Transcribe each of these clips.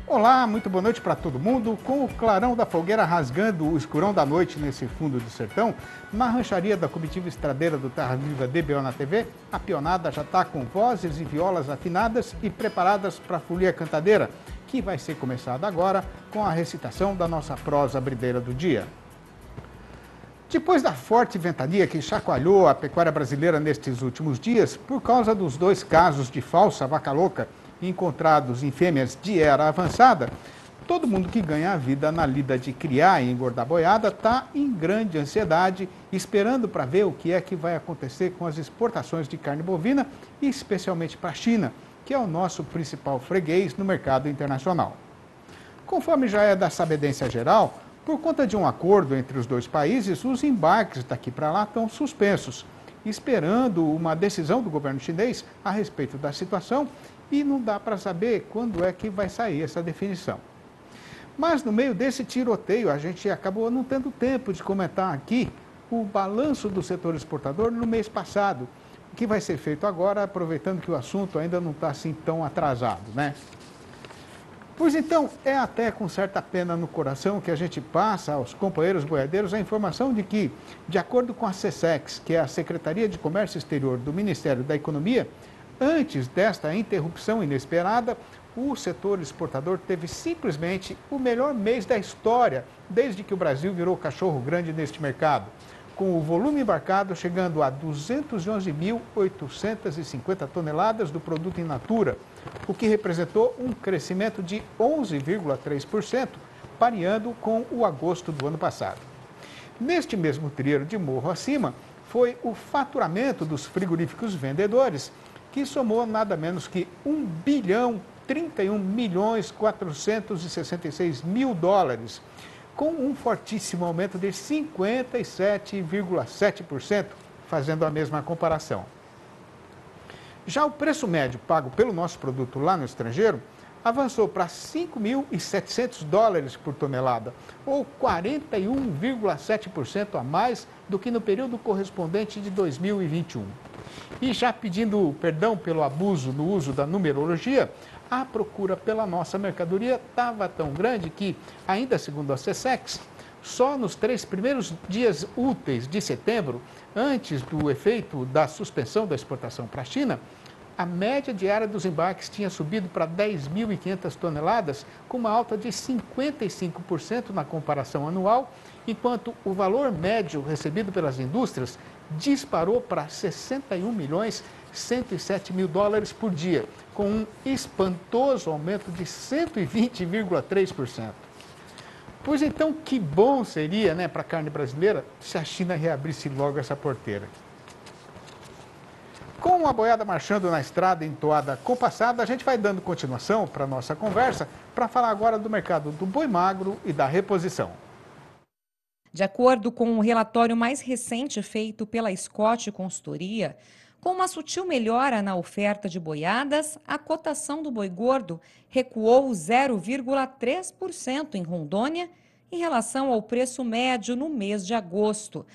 Olá, muito boa noite para todo mundo. Com o clarão da fogueira rasgando o escurão da noite nesse fundo do sertão, na rancharia da comitiva estradeira do Terra Viva DBO na TV, a pionada já está com vozes e violas afinadas e preparadas para a folia cantadeira, que vai ser começada agora com a recitação da nossa prosa brideira do dia. Depois da forte ventania que chacoalhou a pecuária brasileira nestes últimos dias, por causa dos 2 casos de falsa vaca louca encontrados em fêmeas de era avançada, todo mundo que ganha a vida na lida de criar e engordar boiada está em grande ansiedade, esperando para ver o que é que vai acontecer com as exportações de carne bovina, e especialmente para a China, que é o nosso principal freguês no mercado internacional. Conforme já é da sabedência geral, por conta de um acordo entre os 2 países, os embarques daqui para lá estão suspensos, esperando uma decisão do governo chinês a respeito da situação, e não dá para saber quando é que vai sair essa definição. Mas no meio desse tiroteio, a gente acabou não tendo tempo de comentar aqui o balanço do setor exportador no mês passado, o que vai ser feito agora, aproveitando que o assunto ainda não está assim tão atrasado, né? Pois então, é até com certa pena no coração que a gente passa aos companheiros boiadeiros a informação de que, de acordo com a SECEX, que é a Secretaria de Comércio Exterior do Ministério da Economia, antes desta interrupção inesperada, o setor exportador teve simplesmente o melhor mês da história, desde que o Brasil virou cachorro grande neste mercado, com o volume embarcado chegando a 211.850 toneladas do produto in natura, o que representou um crescimento de 11,3%, pareando com o agosto do ano passado. Neste mesmo trilheiro de morro acima, foi o faturamento dos frigoríficos vendedores, que somou nada menos que $1.031.466.000, com um fortíssimo aumento de 57,7%, fazendo a mesma comparação. Já o preço médio pago pelo nosso produto lá no estrangeiro avançou para $5.700 por tonelada, ou 41,7% a mais do que no período correspondente de 2021. E já pedindo perdão pelo abuso no uso da numerologia, a procura pela nossa mercadoria estava tão grande que, ainda segundo a SECEX, só nos 3 primeiros dias úteis de setembro, antes do efeito da suspensão da exportação para a China, a média diária dos embarques tinha subido para 10.500 toneladas, com uma alta de 55% na comparação anual, enquanto o valor médio recebido pelas indústrias disparou para $61.107.000 por dia, com um espantoso aumento de 120,3%. Pois então, que bom seria, né, para a carne brasileira se a China reabrisse logo essa porteira. Com a boiada marchando na estrada em toada compassada, a gente vai dando continuação para a nossa conversa para falar agora do mercado do boi magro e da reposição. De acordo com um relatório mais recente feito pela Scott Consultoria, com uma sutil melhora na oferta de boiadas, a cotação do boi gordo recuou 0,3% em Rondônia em relação ao preço médio no mês de agosto.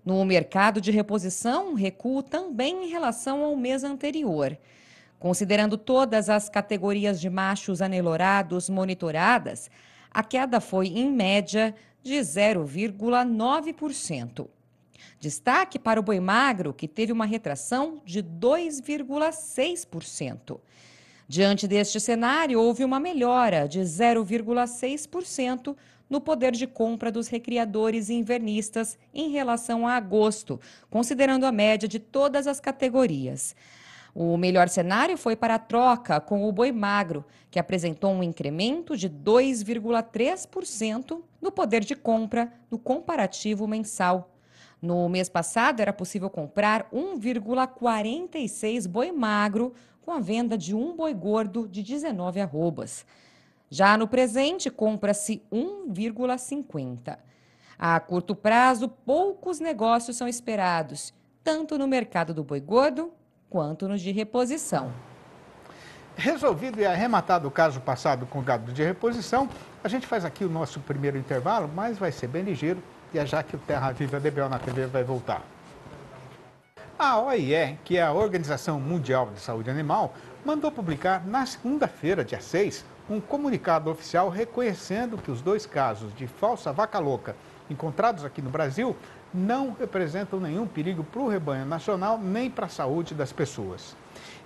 No mercado de reposição, recuo também em relação ao mês anterior. Considerando todas as categorias de machos anelorados monitoradas, a queda foi, em média, de 0,9%. Destaque para o boi magro, que teve uma retração de 2,6%. Diante deste cenário, houve uma melhora de 0,6% no poder de compra dos recriadores e invernistas em relação a agosto, considerando a média de todas as categorias. O melhor cenário foi para a troca com o boi magro, que apresentou um incremento de 2,3% no poder de compra no comparativo mensal. No mês passado, era possível comprar 1,46 boi magro com a venda de um boi gordo de 19 arrobas. Já no presente, compra-se 1,50. A curto prazo, poucos negócios são esperados, tanto no mercado do boi gordo quanto no de reposição. Resolvido e arrematado o caso passado com o gado de reposição, a gente faz aqui o nosso primeiro intervalo, mas vai ser bem ligeiro, e é já que o Terra Viva DBO na TV vai voltar. A OIE, que é a Organização Mundial de Saúde Animal, mandou publicar na segunda-feira, dia 6, um comunicado oficial reconhecendo que os 2 casos de falsa vaca louca encontrados aqui no Brasil não representam nenhum perigo para o rebanho nacional nem para a saúde das pessoas.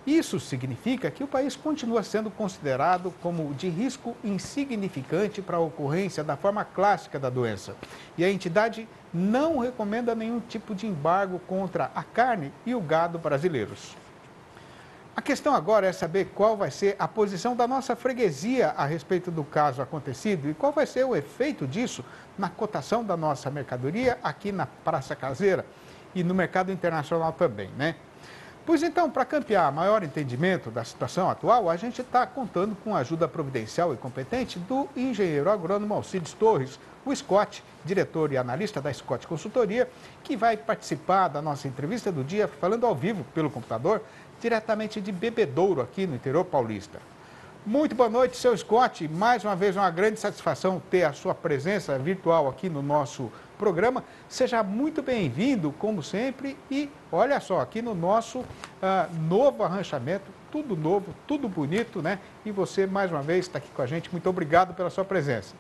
Isso significa que o país continua sendo considerado como de risco insignificante para a ocorrência da forma clássica da doença. E a entidade não recomenda nenhum tipo de embargo contra a carne e o gado brasileiros. A questão agora é saber qual vai ser a posição da nossa freguesia a respeito do caso acontecido e qual vai ser o efeito disso na cotação da nossa mercadoria aqui na Praça Caseira e no mercado internacional também, né? Pois então, para campear maior entendimento da situação atual, a gente está contando com a ajuda providencial e competente do engenheiro agrônomo Alcides Torres, o Scott, diretor e analista da Scott Consultoria, que vai participar da nossa entrevista do dia falando ao vivo pelo computador, diretamente de Bebedouro, aqui no interior paulista. Muito boa noite, seu Scott. Mais uma vez, uma grande satisfação ter a sua presença virtual aqui no nosso programa. Seja muito bem-vindo, como sempre. E olha só, aqui no nosso novo arranchamento, tudo novo, tudo bonito, né? E você, mais uma vez, está aqui com a gente. Muito obrigado pela sua presença.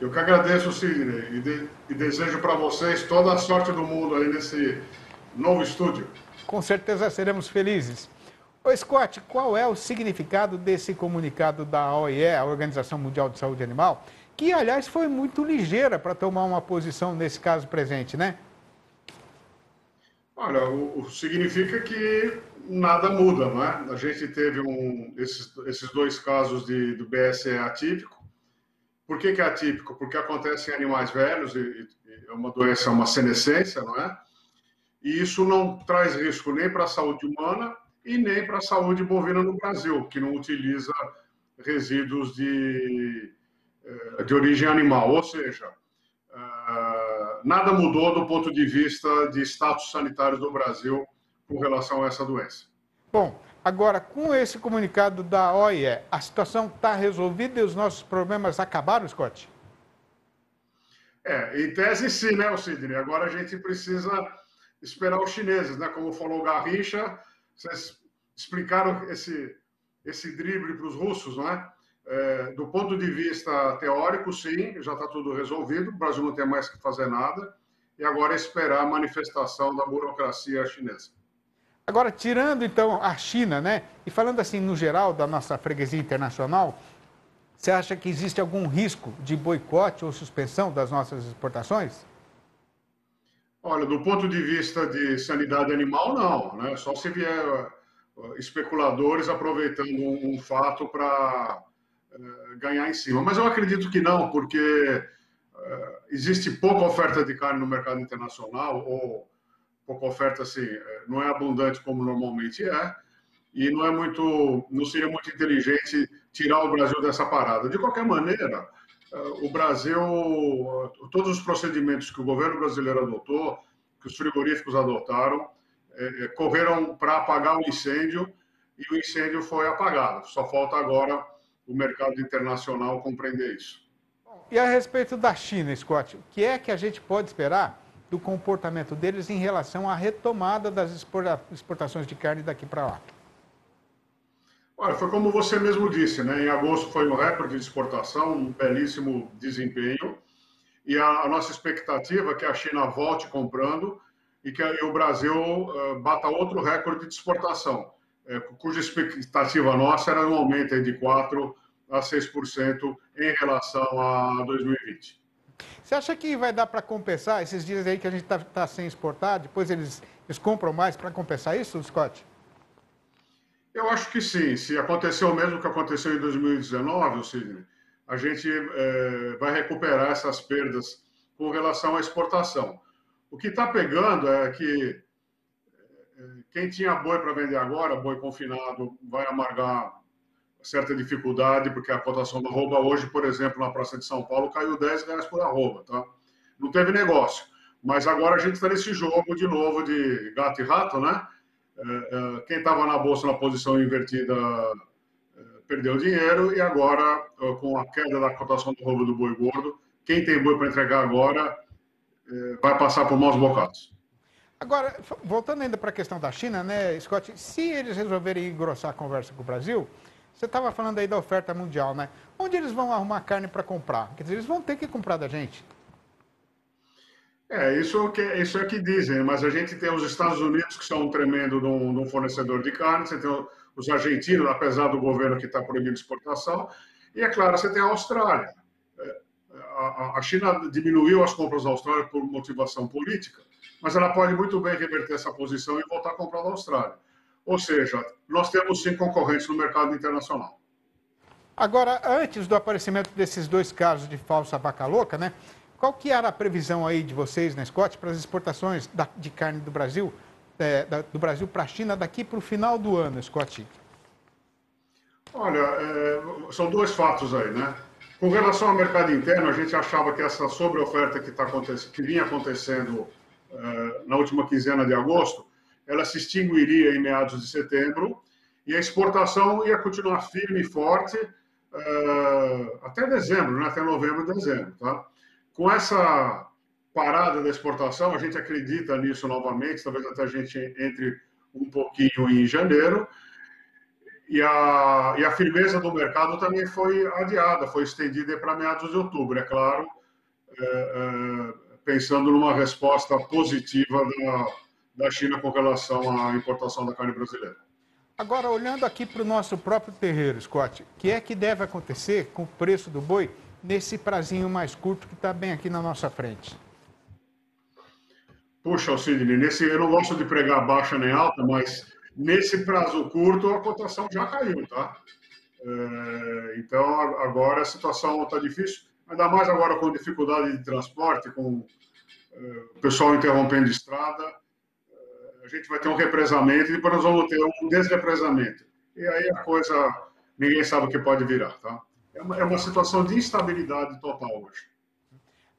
Eu que agradeço, Sidney, e desejo para vocês toda a sorte do mundo aí nesse novo estúdio. Com certeza seremos felizes. Ô Scott, qual é o significado desse comunicado da OIE, a Organização Mundial de Saúde Animal, que, aliás, foi muito ligeira para tomar uma posição nesse caso presente, né? Olha, significa que nada muda, não é? A gente teve esses 2 casos do BSE atípico. Por que é atípico? Porque acontece em animais velhos, e é uma doença, uma senescência, não é? E isso não traz risco nem para a saúde humana e nem para a saúde bovina no Brasil, que não utiliza resíduos de origem animal. Ou seja, nada mudou do ponto de vista de status sanitário do Brasil com relação a essa doença. Bom, agora, com esse comunicado da OIE, a situação está resolvida e os nossos problemas acabaram, Scott? Em tese sim, né, Sidney? Agora a gente precisa esperar os chineses, né? Como falou o Garrincha, vocês explicaram esse drible para os russos, não é? Do ponto de vista teórico, sim, já está tudo resolvido, o Brasil não tem mais que fazer nada, e agora é esperar a manifestação da burocracia chinesa. Agora, tirando então a China, né? E falando assim no geral da nossa freguesia internacional, você acha que existe algum risco de boicote ou suspensão das nossas exportações? Olha, do ponto de vista de sanidade animal, não, né? Só se vier especuladores aproveitando um fato para ganhar em cima. Mas eu acredito que não, porque existe pouca oferta de carne no mercado internacional, ou pouca oferta, assim, não é abundante como normalmente é, e não seria muito inteligente tirar o Brasil dessa parada. De qualquer maneira, o Brasil, todos os procedimentos que o governo brasileiro adotou, que os frigoríficos adotaram, correram para apagar o incêndio, e o incêndio foi apagado. Só falta agora o mercado internacional compreender isso. E a respeito da China, Scott, o que é que a gente pode esperar do comportamento deles em relação à retomada das exportações de carne daqui para lá? Olha, foi como você mesmo disse, né? Em agosto foi um recorde de exportação, um belíssimo desempenho, e a nossa expectativa é que a China volte comprando e que o Brasil bata outro recorde de exportação, cuja expectativa nossa era um aumento de 4% a 6% em relação a 2020. Você acha que vai dar para compensar esses dias aí que a gente está sem exportar, depois eles compram mais para compensar isso, Scott? Eu acho que sim. Se acontecer o mesmo que aconteceu em 2019, Sidney, a gente vai recuperar essas perdas com relação à exportação. O que está pegando é que quem tinha boi para vender agora, boi confinado, vai amargar certa dificuldade, porque a cotação da arroba hoje, por exemplo, na Praça de São Paulo, caiu R$10 por arroba, tá? Não teve negócio. Mas agora a gente está nesse jogo de novo de gato e rato, né? Quem estava na bolsa na posição invertida perdeu dinheiro, e agora, com a queda da cotação do arroba do boi gordo, quem tem boi para entregar agora vai passar por maus bocados. Agora, voltando ainda para a questão da China, né, Scott, se eles resolverem engrossar a conversa com o Brasil, Você estava falando aí da oferta mundial, né? Onde eles vão arrumar carne para comprar? Quer dizer, eles vão ter que comprar da gente. Isso é que dizem, mas a gente tem os Estados Unidos, que são um tremendo de um fornecedor de carne, você tem os argentinos, apesar do governo que está proibindo exportação, e, é claro, você tem a Austrália. A China diminuiu as compras da Austrália por motivação política, mas ela pode muito bem reverter essa posição e voltar a comprar da Austrália. Ou seja, nós temos 5 concorrentes no mercado internacional. Agora, antes do aparecimento desses 2 casos de falsa vaca louca, né? Qual que era a previsão aí de vocês na Scott para as exportações de carne do Brasil para a China daqui para o final do ano, Scott? Olha, são 2 fatos aí, né? Com relação ao mercado interno, a gente achava que essa sobreoferta que vinha acontecendo na última quinzena de agosto, ela se extinguiria em meados de setembro e a exportação ia continuar firme e forte até dezembro, né? Até novembro e dezembro, tá? Com essa parada da exportação, a gente acredita nisso novamente, talvez até a gente entre um pouquinho em janeiro, e a firmeza do mercado também foi adiada, foi estendida para meados de outubro, é claro, pensando numa resposta positiva da China com relação à importação da carne brasileira. Agora, olhando aqui para o nosso próprio terreiro, Scott, o que é que deve acontecer com o preço do boi nesse prazinho mais curto que está bem aqui na nossa frente? Puxa, Sidney, eu não gosto de pregar baixa nem alta, mas nesse prazo curto a cotação já caiu, tá? Então agora a situação está difícil, ainda mais agora com dificuldade de transporte, com o pessoal interrompendo estrada, a gente vai ter um represamento e depois nós vamos ter um desrepresamento. E aí a coisa, ninguém sabe o que pode virar, tá? É uma situação de instabilidade total hoje.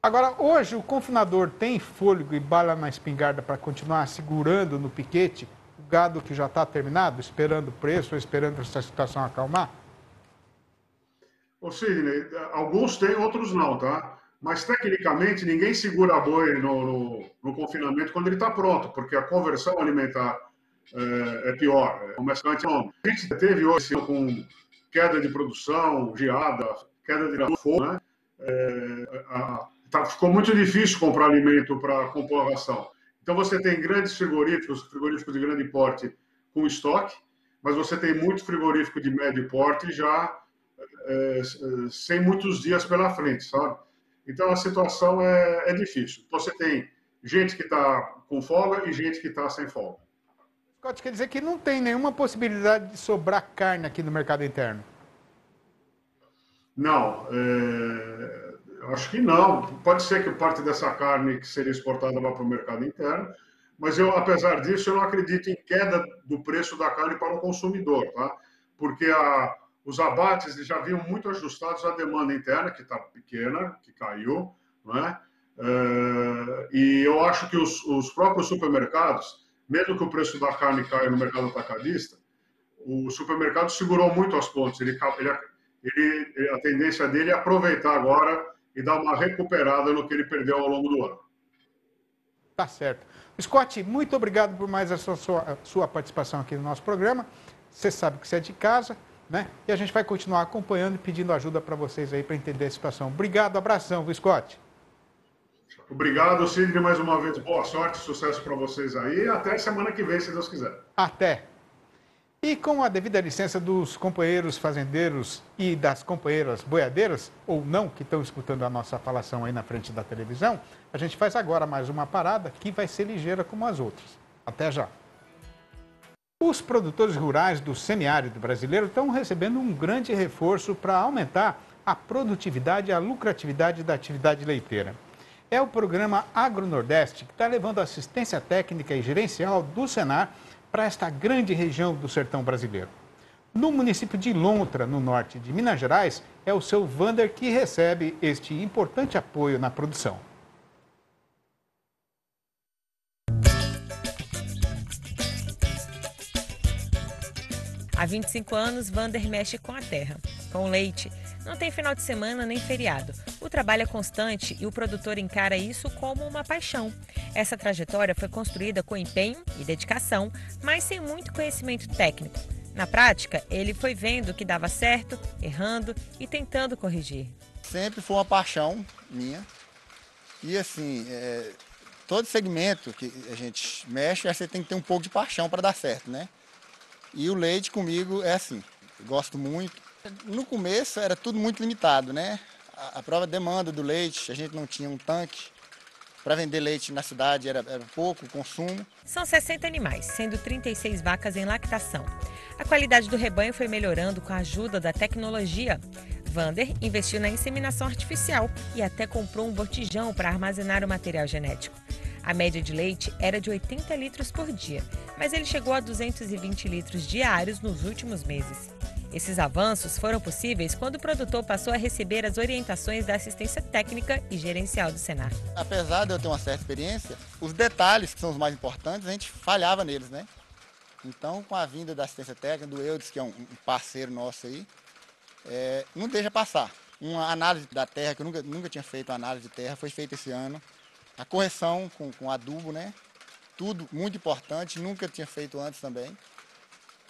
Agora, hoje o confinador tem fôlego e bala na espingarda para continuar segurando no piquete o gado que já está terminado, esperando o preço, ou esperando essa situação acalmar? Ô Sidney, alguns têm, outros não, tá? Mas tecnicamente ninguém segura boi no confinamento quando ele está pronto, porque a conversão alimentar é pior, começa antes. A gente teve hoje com queda de produção, geada, queda de fogo, né? Ficou muito difícil comprar alimento para compor a ração. Então você tem grandes frigoríficos de grande porte com estoque, mas você tem muito frigorífico de médio porte já sem muitos dias pela frente, sabe? Então a situação é difícil. Você tem gente que está com folga e gente que está sem folga. Scott, quer dizer que não tem nenhuma possibilidade de sobrar carne aqui no mercado interno? Não, acho que não. Pode ser que parte dessa carne que seria exportada vá para o mercado interno, mas eu, apesar disso, eu não acredito em queda do preço da carne para o consumidor, tá? Porque os abates já vinham muito ajustados à demanda interna, que está pequena, que caiu, não é? E eu acho que os próprios supermercados, mesmo que o preço da carne caia no mercado atacadista, o supermercado segurou muito as pontes. A tendência dele é aproveitar agora e dar uma recuperada no que ele perdeu ao longo do ano. Tá certo. Scott, muito obrigado por mais a sua participação aqui no nosso programa. Você sabe que você é de casa, né? E a gente vai continuar acompanhando e pedindo ajuda para vocês aí para entender a situação. Obrigado, abração, viu, Scott? Obrigado, Sidney, mais uma vez. Boa sorte, sucesso para vocês aí. Até semana que vem, se Deus quiser. Até. E com a devida licença dos companheiros fazendeiros e das companheiras boiadeiras, ou não, que estão escutando a nossa falação aí na frente da televisão, a gente faz agora mais uma parada que vai ser ligeira como as outras. Até já. Os produtores rurais do semiárido brasileiro estão recebendo um grande reforço para aumentar a produtividade e a lucratividade da atividade leiteira. É o programa Agronordeste que está levando assistência técnica e gerencial do Senar para esta grande região do sertão brasileiro. No município de Lontra, no norte de Minas Gerais, é o seu Vander que recebe este importante apoio na produção. Há 25 anos, Vander mexe com a terra, com o leite. Não tem final de semana nem feriado. O trabalho é constante e o produtor encara isso como uma paixão. Essa trajetória foi construída com empenho e dedicação, mas sem muito conhecimento técnico. Na prática, ele foi vendo que dava certo, errando e tentando corrigir. Sempre foi uma paixão minha. E assim, todo segmento que a gente mexe, você tem que ter um pouco de paixão para dar certo, né? E o leite comigo é assim, eu gosto muito. No começo era tudo muito limitado, né? A própria demanda do leite, a gente não tinha um tanque. Para vender leite na cidade era pouco o consumo. São 60 animais, sendo 36 vacas em lactação. A qualidade do rebanho foi melhorando com a ajuda da tecnologia. Vander investiu na inseminação artificial e até comprou um botijão para armazenar o material genético. A média de leite era de 80 litros por dia, mas ele chegou a 220 litros diários nos últimos meses. Esses avanços foram possíveis quando o produtor passou a receber as orientações da assistência técnica e gerencial do Senar. Apesar de eu ter uma certa experiência, os detalhes que são os mais importantes, a gente falhava neles, né? Então, com a vinda da assistência técnica, do Eudes, que é um parceiro nosso aí, não deixa passar. Uma análise da terra, que eu nunca tinha feito uma análise de terra, foi feita esse ano. A correção com adubo, né? Tudo muito importante, nunca tinha feito antes também.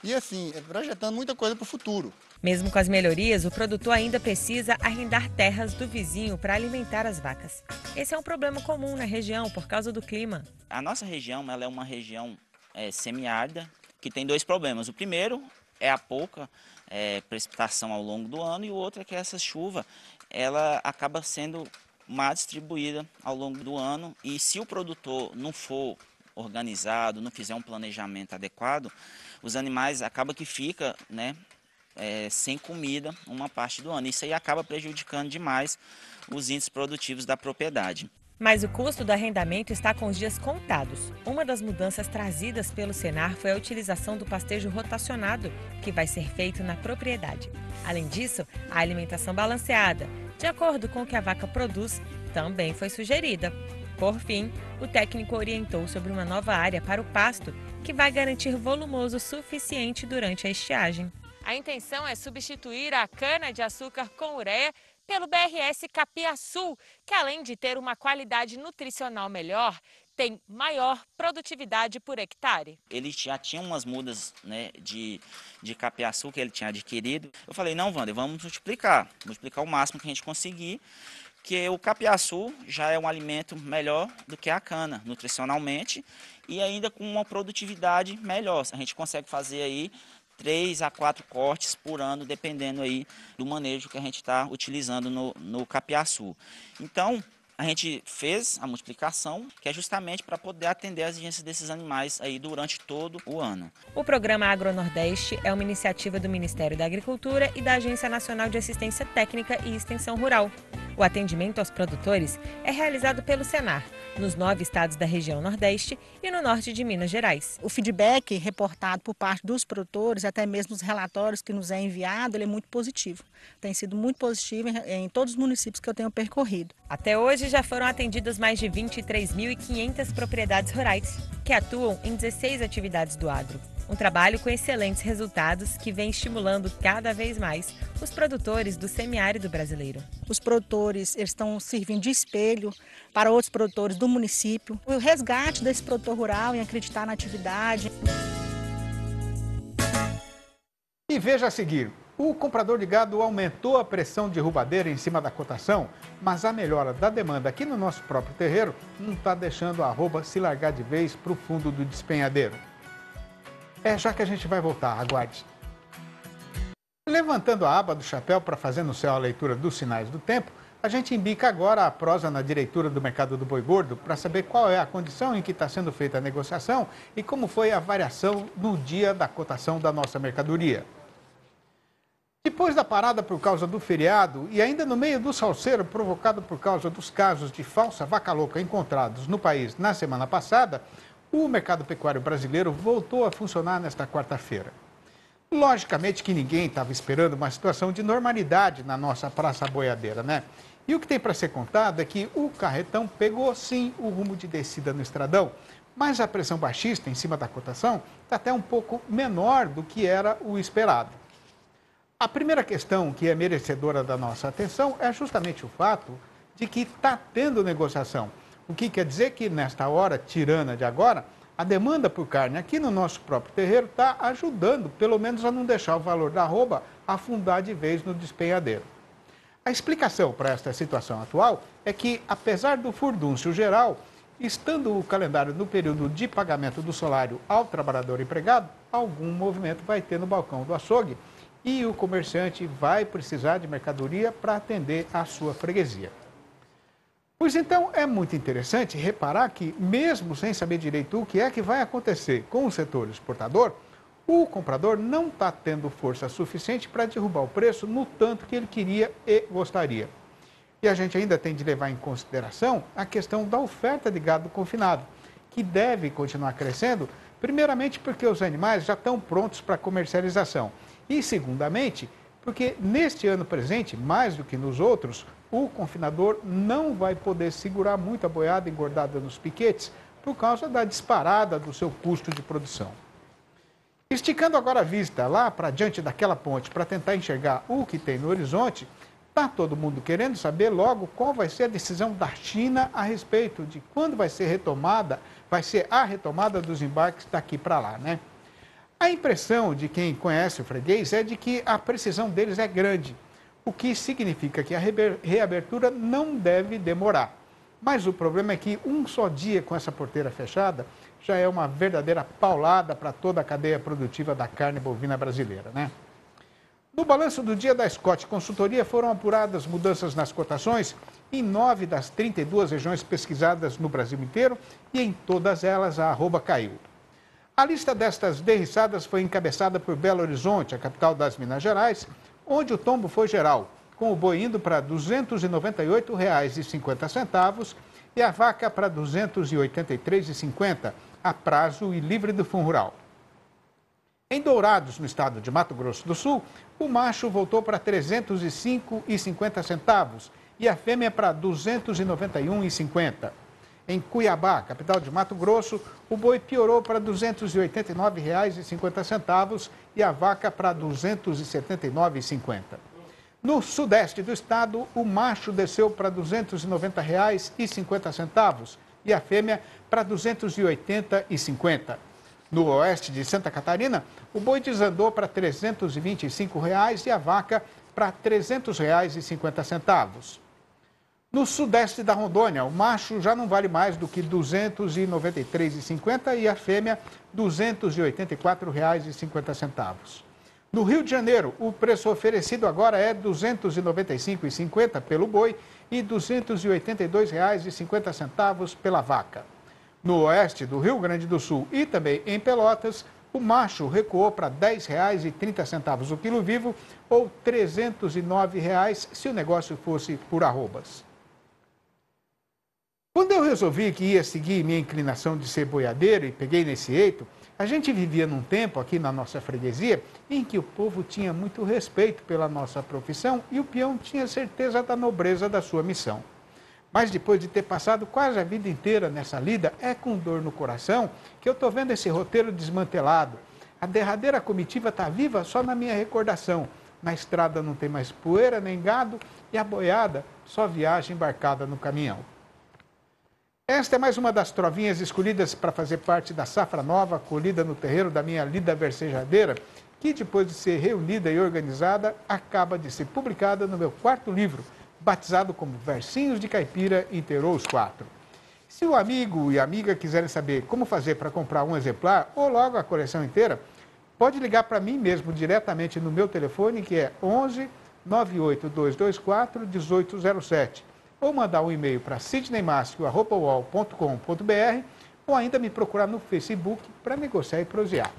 E assim, projetando muita coisa para o futuro. Mesmo com as melhorias, o produtor ainda precisa arrendar terras do vizinho para alimentar as vacas. Esse é um problema comum na região por causa do clima. A nossa região ela é uma região semiárida que tem dois problemas. O primeiro é a pouca precipitação ao longo do ano e o outro é que essa chuva ela acaba sendo mal distribuída ao longo do ano e se o produtor não for organizado, não fizer um planejamento adequado, os animais acabam que fica, né, sem comida uma parte do ano. Isso aí acaba prejudicando demais os índices produtivos da propriedade. Mas o custo do arrendamento está com os dias contados. Uma das mudanças trazidas pelo Senar foi a utilização do pastejo rotacionado, que vai ser feito na propriedade. Além disso, a alimentação balanceada, de acordo com o que a vaca produz, também foi sugerida. Por fim, o técnico orientou sobre uma nova área para o pasto, que vai garantir volumoso suficiente durante a estiagem. A intenção é substituir a cana-de-açúcar com ureia pelo BRS Capiaçu, que além de ter uma qualidade nutricional melhor, tem maior produtividade por hectare. Ele já tinha umas mudas, né, de capiaçu que ele tinha adquirido. Eu falei, não, Wander, vamos multiplicar o máximo que a gente conseguir, que o capiaçu já é um alimento melhor do que a cana, nutricionalmente, e ainda com uma produtividade melhor. A gente consegue fazer aí 3 a 4 cortes por ano, dependendo aí do manejo que a gente está utilizando no capiaçu. Então, a gente fez a multiplicação, que é justamente para poder atender as exigências desses animais aí durante todo o ano. O programa Agronordeste é uma iniciativa do Ministério da Agricultura e da Agência Nacional de Assistência Técnica e Extensão Rural. O atendimento aos produtores é realizado pelo Senar, nos 9 estados da região Nordeste e no norte de Minas Gerais. O feedback reportado por parte dos produtores, até mesmo os relatórios que nos é enviado, ele é muito positivo. Tem sido muito positivo em todos os municípios que eu tenho percorrido. Até hoje já foram atendidas mais de 23.500 propriedades rurais, que atuam em 16 atividades do agro. Um trabalho com excelentes resultados que vem estimulando cada vez mais os produtores do semiárido brasileiro. Os produtores eles estão servindo de espelho para outros produtores do município. O resgate desse produtor rural em acreditar na atividade. E veja a seguir, o comprador de gado aumentou a pressão derrubadeira em cima da cotação, mas a melhora da demanda aqui no nosso próprio terreiro não está deixando a arroba se largar de vez para o fundo do despenhadeiro. Já que a gente vai voltar, aguarde. Levantando a aba do chapéu para fazer no céu a leitura dos sinais do tempo, a gente embica agora a prosa na diretora do mercado do boi gordo para saber qual é a condição em que está sendo feita a negociação e como foi a variação no dia da cotação da nossa mercadoria. Depois da parada por causa do feriado e ainda no meio do salseiro provocado por causa dos casos de falsa vaca louca encontrados no país na semana passada, o mercado pecuário brasileiro voltou a funcionar nesta quarta-feira. Logicamente que ninguém estava esperando uma situação de normalidade na nossa praça boiadeira, né? E o que tem para ser contado é que o carretão pegou sim o rumo de descida no estradão, mas a pressão baixista em cima da cotação está até um pouco menor do que era o esperado. A primeira questão que é merecedora da nossa atenção é justamente o fato de que está tendo negociação. O que quer dizer que, nesta hora tirana de agora, A demanda por carne aqui no nosso próprio terreiro está ajudando, pelo menos, a não deixar o valor da arroba afundar de vez no despenhadeiro. A explicação para esta situação atual é que, apesar do furdúncio geral, estando o calendário no período de pagamento do salário ao trabalhador empregado, algum movimento vai ter no balcão do açougue e o comerciante vai precisar de mercadoria para atender a sua freguesia. Pois então, é muito interessante reparar que, mesmo sem saber direito o que é que vai acontecer com o setor exportador, o comprador não está tendo força suficiente para derrubar o preço no tanto que ele queria e gostaria. E a gente ainda tem de levar em consideração a questão da oferta de gado confinado, que deve continuar crescendo, primeiramente porque os animais já estão prontos para comercialização e, segundamente, porque neste ano presente, mais do que nos outros, o confinador não vai poder segurar muita boiada engordada nos piquetes por causa da disparada do seu custo de produção. Esticando agora a vista lá para diante daquela ponte para tentar enxergar o que tem no horizonte, está todo mundo querendo saber logo qual vai ser a decisão da China a respeito de quando vai ser a retomada dos embarques daqui para lá, né? A impressão de quem conhece o freguês é de que a precisão deles é grande, o que significa que a reabertura não deve demorar. Mas o problema é que um só dia com essa porteira fechada já é uma verdadeira paulada para toda a cadeia produtiva da carne bovina brasileira, né? No balanço do dia da Scott Consultoria foram apuradas mudanças nas cotações em 9 das 32 regiões pesquisadas no Brasil inteiro e em todas elas a arroba caiu. A lista destas derriçadas foi encabeçada por Belo Horizonte, a capital das Minas Gerais, onde o tombo foi geral, com o boi indo para R$ 298,50 e a vaca para R$ 283,50 a prazo e livre do Fundo Rural. Em Dourados, no estado de Mato Grosso do Sul, o macho voltou para R$ 305,50 e a fêmea para R$ 291,50. Em Cuiabá, capital de Mato Grosso, o boi piorou para R$ 289,50 e a vaca para R$ 279,50. No sudeste do estado, o macho desceu para R$ 290,50 e a fêmea para R$ 280,50. No oeste de Santa Catarina, o boi desandou para R$ 325,00 e a vaca para R$ 300,50. No sudeste da Rondônia, o macho já não vale mais do que R$ 293,50 e a fêmea R$ 284,50. No Rio de Janeiro, o preço oferecido agora é R$ 295,50 pelo boi e R$ 282,50 pela vaca. No oeste do Rio Grande do Sul e também em Pelotas, o macho recuou para R$ 10,30 o quilo vivo ou R$ 309,00 se o negócio fosse por arrobas. Quando eu resolvi que ia seguir minha inclinação de ser boiadeiro e peguei nesse eito, a gente vivia num tempo aqui na nossa freguesia em que o povo tinha muito respeito pela nossa profissão e o peão tinha certeza da nobreza da sua missão. Mas depois de ter passado quase a vida inteira nessa lida, é com dor no coração que eu estou vendo esse roteiro desmantelado. A derradeira comitiva está viva só na minha recordação. Na estrada não tem mais poeira nem gado e a boiada só viaja embarcada no caminhão. Esta é mais uma das trovinhas escolhidas para fazer parte da safra nova colhida no terreiro da minha lida versejadeira, que depois de ser reunida e organizada, acaba de ser publicada no meu quarto livro, batizado como Versinhos de Caipira, inteirou os 4. Se o amigo e a amiga quiserem saber como fazer para comprar um exemplar ou logo a coleção inteira, pode ligar para mim mesmo diretamente no meu telefone, que é 11 98224 1807. Ou mandar um e-mail para sidneymascio@uol.com.br ou ainda me procurar no Facebook para negociar e prosear.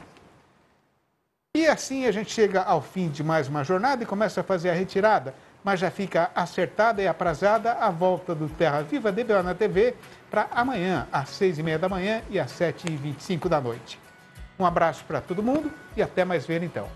E assim a gente chega ao fim de mais uma jornada e começa a fazer a retirada, mas já fica acertada e aprazada a volta do Terra Viva DBO na TV para amanhã, às 6h30 da manhã e às 7h25 da noite. Um abraço para todo mundo e até mais ver então.